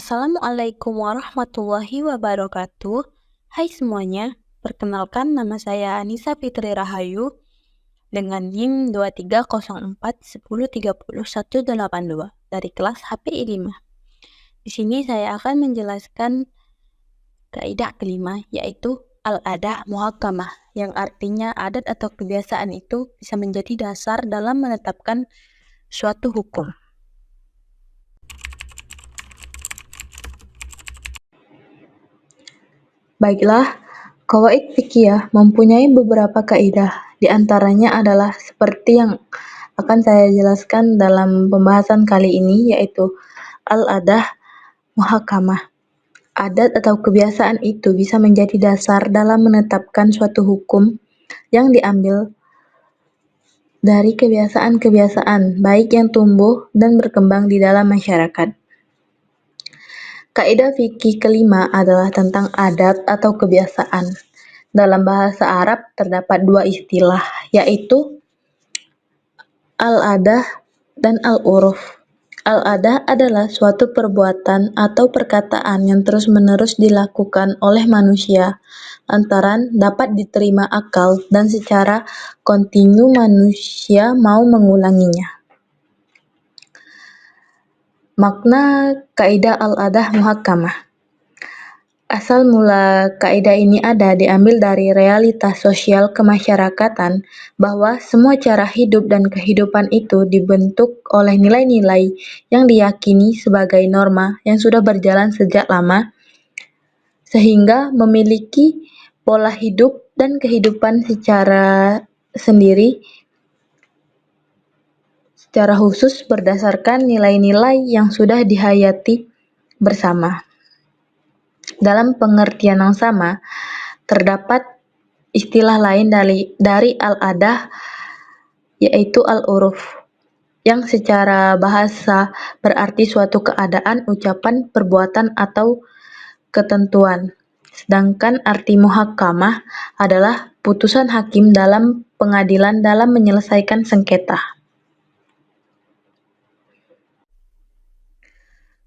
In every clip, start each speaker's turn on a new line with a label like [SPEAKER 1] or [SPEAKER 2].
[SPEAKER 1] Assalamualaikum warahmatullahi wabarakatuh. Hai semuanya, perkenalkan nama saya Anissa Fitri Rahayu dengan NIM 23041030 dari kelas HPI 5. Di sini saya akan menjelaskan kaidah kelima, yaitu al-adah muhakkamah, yang artinya adat atau kebiasaan itu bisa menjadi dasar dalam menetapkan suatu hukum. Baiklah, qawaid fikih mempunyai beberapa kaidah. Di antaranya adalah seperti yang akan saya jelaskan dalam pembahasan kali ini, yaitu al-adah muhakkamah. Adat atau kebiasaan itu bisa menjadi dasar dalam menetapkan suatu hukum yang diambil dari kebiasaan-kebiasaan baik yang tumbuh dan berkembang di dalam masyarakat. Kaidah fikih kelima adalah tentang adat atau kebiasaan. Dalam bahasa Arab terdapat dua istilah, yaitu al-adah dan al-uruf. Al-adah adalah suatu perbuatan atau perkataan yang terus-menerus dilakukan oleh manusia, lantaran dapat diterima akal dan secara kontinu manusia mau mengulanginya. Makna kaidah al-adah muhakkamah. Asal mula kaidah ini diambil dari realitas sosial kemasyarakatan bahwa semua cara hidup dan kehidupan itu dibentuk oleh nilai-nilai yang diyakini sebagai norma yang sudah berjalan sejak lama, sehingga memiliki pola hidup dan kehidupan secara sendiri, secara khusus berdasarkan nilai-nilai yang sudah dihayati bersama. Dalam pengertian yang sama, terdapat istilah lain dari al-adah, yaitu al-uruf, yang secara bahasa berarti suatu keadaan, ucapan, perbuatan, atau ketentuan. Sedangkan arti muhakkamah adalah putusan hakim dalam pengadilan dalam menyelesaikan sengketa.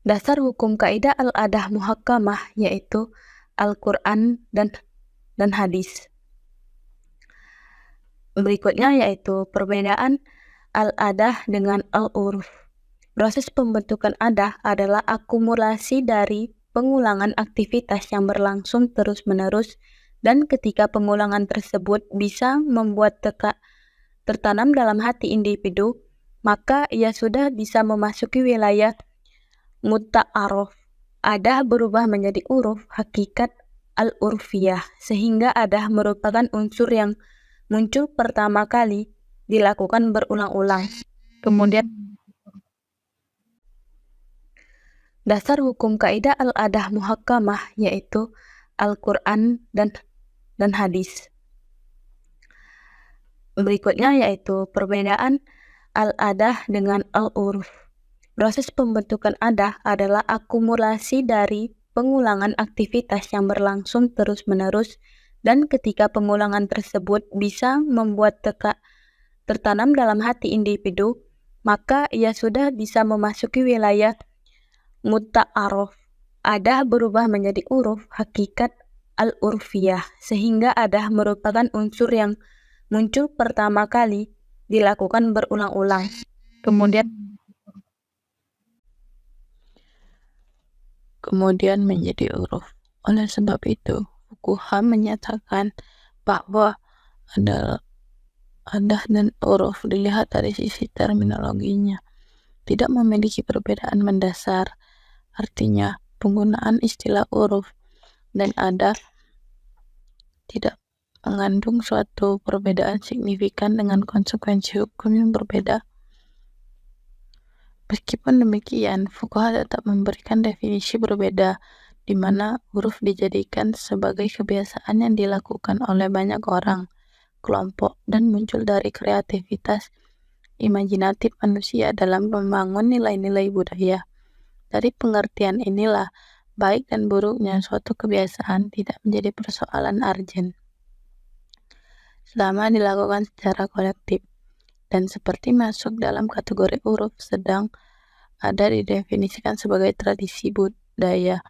[SPEAKER 1] Dasar hukum kaidah al-adah muhakkamah yaitu Al-Quran dan hadis. Berikutnya yaitu perbedaan al-adah dengan al-uruf. Proses pembentukan adah adalah akumulasi dari pengulangan aktivitas yang berlangsung terus-menerus, dan ketika pengulangan tersebut bisa membuat tertanam dalam hati individu, maka ia sudah bisa memasuki wilayah muta'aruf. Adah berubah menjadi uruf, hakikat al-urfiyah, sehingga adah merupakan unsur yang muncul pertama kali dilakukan berulang-ulang. Kemudian dasar hukum kaidah al-adah muhakkamah yaitu Al-Quran dan hadis. Berikutnya yaitu perbedaan al-adah dengan al-uruf. Proses pembentukan adah adalah akumulasi dari pengulangan aktivitas yang berlangsung terus-menerus, dan ketika pengulangan tersebut bisa membuat tertanam dalam hati individu, maka ia sudah bisa memasuki wilayah muta'aruf. Adah berubah menjadi uruf, hakikat al-urfiyah, sehingga adah merupakan unsur yang muncul pertama kali dilakukan berulang-ulang. Kemudian menjadi uruf. Oleh sebab itu, fuqaha menyatakan bahwa adah dan uruf dilihat dari sisi terminologinya tidak memiliki perbedaan mendasar. Artinya, penggunaan istilah uruf dan adah tidak mengandung suatu perbedaan signifikan dengan konsekuensi hukum yang berbeda. Meskipun demikian, fuqaha tetap memberikan definisi berbeda, di mana huruf dijadikan sebagai kebiasaan yang dilakukan oleh banyak orang, kelompok, dan muncul dari kreativitas imajinatif manusia dalam membangun nilai-nilai budaya. Dari pengertian inilah, baik dan buruknya suatu kebiasaan tidak menjadi persoalan arjen, selama dilakukan secara kolektif, dan seperti masuk dalam kategori uruf, sedang ada didefinisikan sebagai tradisi daya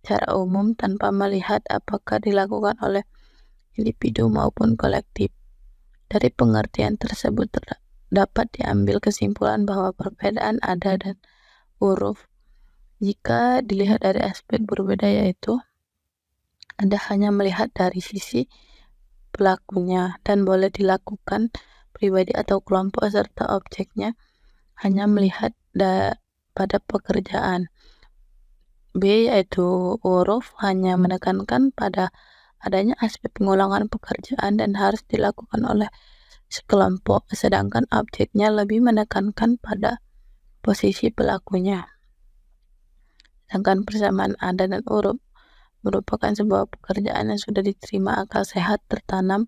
[SPEAKER 1] secara umum tanpa melihat apakah dilakukan oleh individu maupun kolektif. Dari pengertian tersebut dapat diambil kesimpulan bahwa perbedaan ada dan uruf jika dilihat dari aspek berbeda, yaitu ada hanya melihat dari sisi pelakunya dan boleh dilakukan pribadi atau kelompok, serta objeknya hanya melihat pada pekerjaan. B yaitu uruf hanya menekankan pada adanya aspek pengulangan pekerjaan dan harus dilakukan oleh sekelompok, sedangkan objeknya lebih menekankan pada posisi pelakunya. Sedangkan persamaan ada dan uruf merupakan sebuah pekerjaan yang sudah diterima akal sehat, tertanam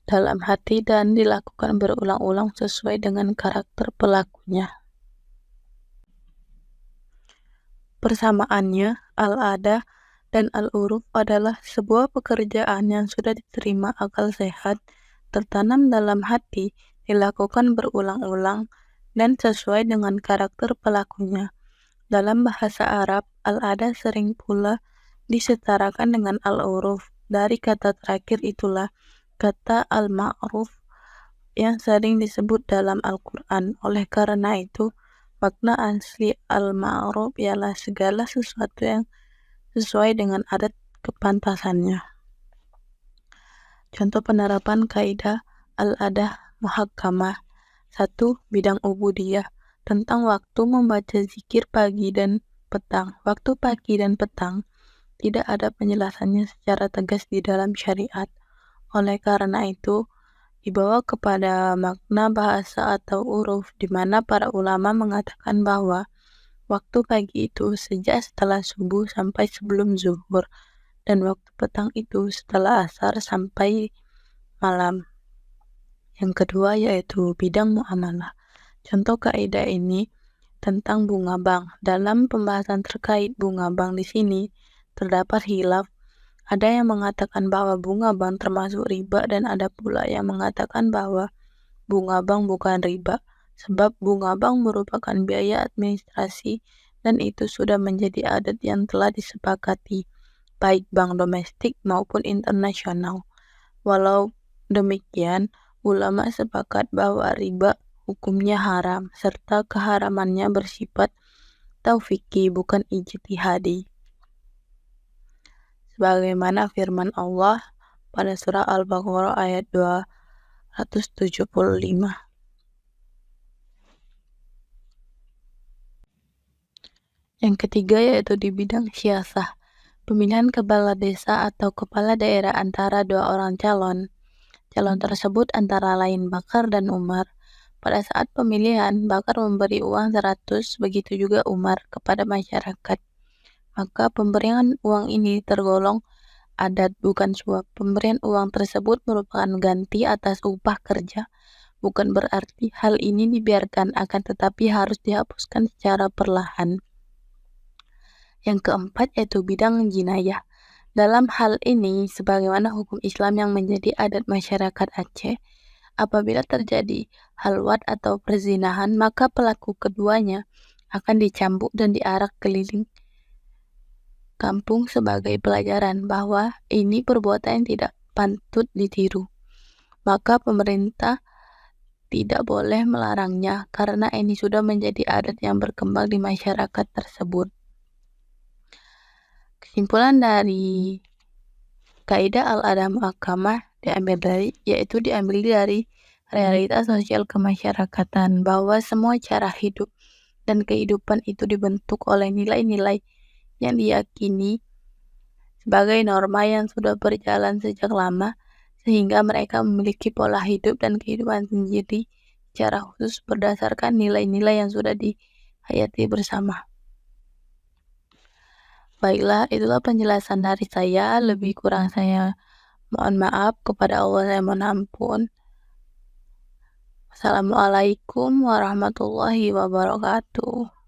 [SPEAKER 1] dalam hati dan dilakukan berulang-ulang sesuai dengan karakter pelakunya. Persamaannya, al-adah dan al-uruf adalah sebuah pekerjaan yang sudah diterima akal sehat, tertanam dalam hati, dilakukan berulang-ulang, dan sesuai dengan karakter pelakunya. Dalam bahasa Arab, al-adah sering pula disetarakan dengan al-uruf. Dari kata terakhir itulah kata al-ma'ruf yang sering disebut dalam Al-Quran. Oleh karena itu, makna asli al-ma'ruf ialah segala sesuatu yang sesuai dengan adat kepantasannya. Contoh penerapan kaidah al-adah muhakkamah. 1. Bidang ubudiyah tentang waktu membaca zikir pagi dan petang. Waktu pagi dan petang tidak ada penjelasannya secara tegas di dalam syariat. Oleh karena itu, dibawa kepada makna bahasa atau uruf, di mana para ulama mengatakan bahwa waktu pagi itu sejak setelah subuh sampai sebelum zuhur, dan waktu petang itu setelah asar sampai malam. Yang kedua yaitu bidang muamalah. Contoh kaidah ini tentang bunga bank. Dalam pembahasan terkait bunga bank di sini terdapat khilaf. Ada yang mengatakan bahwa bunga bank termasuk riba dan ada pula yang mengatakan bahwa bunga bank bukan riba, sebab bunga bank merupakan biaya administrasi dan itu sudah menjadi adat yang telah disepakati, baik bank domestik maupun internasional. Walau demikian, ulama sepakat bahwa riba hukumnya haram, serta keharamannya bersifat taufiqi bukan ijtihadi. Sebagaimana firman Allah pada surah Al-Baqarah ayat 275. Yang ketiga yaitu di bidang siasah, pemilihan kepala desa atau kepala daerah antara dua orang calon. Calon tersebut antara lain Bakar dan Umar. Pada saat pemilihan, Bakar memberi uang 100, begitu juga Umar kepada masyarakat. Maka pemberian uang ini tergolong adat, bukan suap. Pemberian uang tersebut merupakan ganti atas upah kerja. Bukan berarti hal ini dibiarkan, akan tetapi harus dihapuskan secara perlahan. Yang keempat yaitu bidang jinayah. Dalam hal ini, sebagaimana hukum Islam yang menjadi adat masyarakat Aceh, apabila terjadi halwat atau perzinahan, maka pelaku keduanya akan dicambuk dan diarak keliling kampung sebagai pelajaran bahwa ini perbuatan yang tidak patut ditiru. Maka pemerintah tidak boleh melarangnya karena ini sudah menjadi adat yang berkembang di masyarakat tersebut. Kesimpulan dari kaidah al-adah muhakkamah yaitu diambil dari realitas sosial kemasyarakatan bahwa semua cara hidup dan kehidupan itu dibentuk oleh nilai-nilai yang diyakini sebagai norma yang sudah berjalan sejak lama, sehingga mereka memiliki pola hidup dan kehidupan sendiri secara khusus berdasarkan nilai-nilai yang sudah dihayati bersama. Baiklah, itulah penjelasan dari saya. Lebih kurang saya mohon maaf, kepada Allah saya mohon ampun. Assalamualaikum warahmatullahi wabarakatuh.